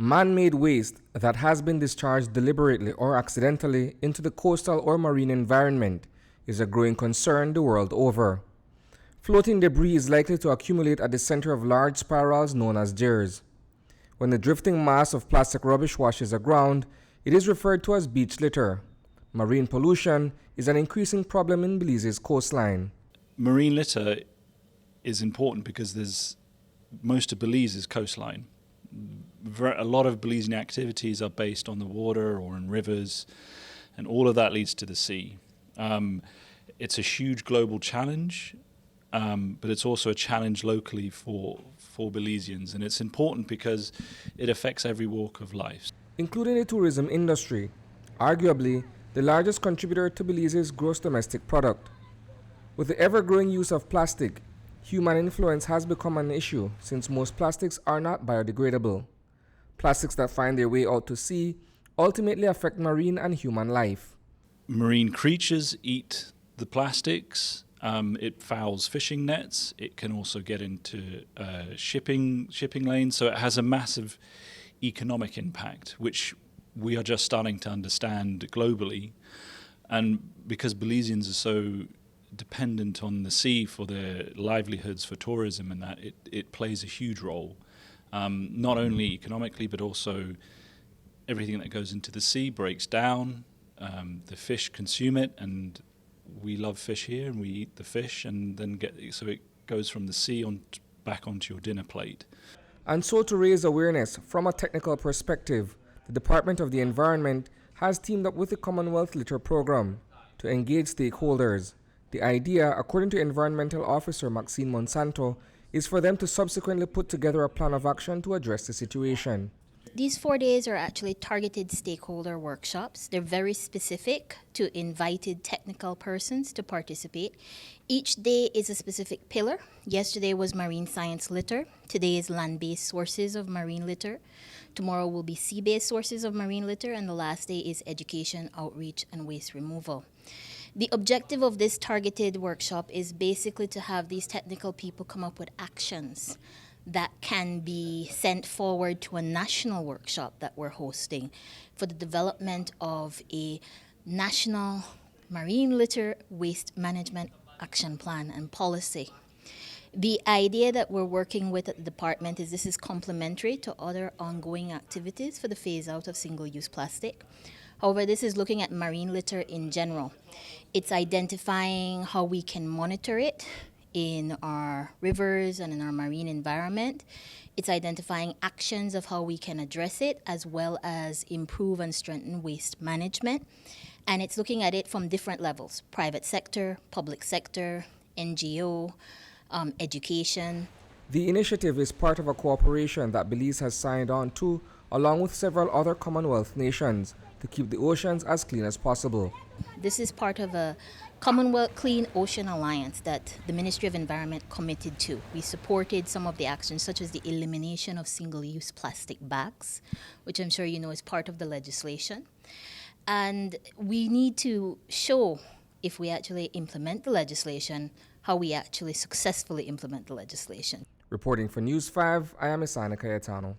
Man-made waste that has been discharged deliberately or accidentally into the coastal or marine environment is a growing concern the world over. Floating debris is likely to accumulate at the center of large spirals known as jirs. When the drifting mass of plastic rubbish washes aground, it is referred to as beach litter. Marine pollution is an increasing problem in Belize's coastline. Marine litter is important because most of Belize is coastline. A lot of Belizean activities are based on the water or in rivers, and all of that leads to the sea. It's a huge global challenge, but it's also a challenge locally for Belizeans, and it's important because it affects every walk of life. Including the tourism industry, arguably the largest contributor to Belize's gross domestic product. With the ever-growing use of plastic, human influence has become an issue since most plastics are not biodegradable. Plastics that find their way out to sea ultimately affect marine and human life. Marine creatures eat the plastics. It fouls fishing nets. It can also get into shipping lanes. So it has a massive economic impact, which we are just starting to understand globally. And because Belizeans are so dependent on the sea for their livelihoods, for tourism, and that it plays a huge role, not only economically but also everything that goes into the sea breaks down. The fish consume it, and we love fish here, and we eat the fish, and then so it goes from the sea back onto your dinner plate. And so, to raise awareness from a technical perspective, the Department of the Environment has teamed up with the Commonwealth Litter Program to engage stakeholders. The idea, according to Environmental Officer Maxine Monsanto, is for them to subsequently put together a plan of action to address the situation. These 4 days are actually targeted stakeholder workshops. They're very specific to invited technical persons to participate. Each day is a specific pillar. Yesterday was marine science litter. Today is land-based sources of marine litter. Tomorrow will be sea-based sources of marine litter. And the last day is education, outreach, and waste removal. The objective of this targeted workshop is basically to have these technical people come up with actions that can be sent forward to a national workshop that we're hosting for the development of a national marine litter waste management action plan and policy. The idea that we're working with at the department is this is complementary to other ongoing activities for the phase out of single-use plastic. However, this is looking at marine litter in general. It's identifying how we can monitor it in our rivers and in our marine environment. It's identifying actions of how we can address it, as well as improve and strengthen waste management. And it's looking at it from different levels: private sector, public sector, NGO, education. The initiative is part of a cooperation that Belize has signed on to, along with several other Commonwealth nations, to keep the oceans as clean as possible. This is part of a Commonwealth Clean Ocean Alliance that the Ministry of Environment committed to. We supported some of the actions, such as the elimination of single-use plastic bags, which I'm sure you know is part of the legislation. And we need to show, if we actually implement the legislation, how we actually successfully implement the legislation. Reporting for News 5, I am Isani Cayetano.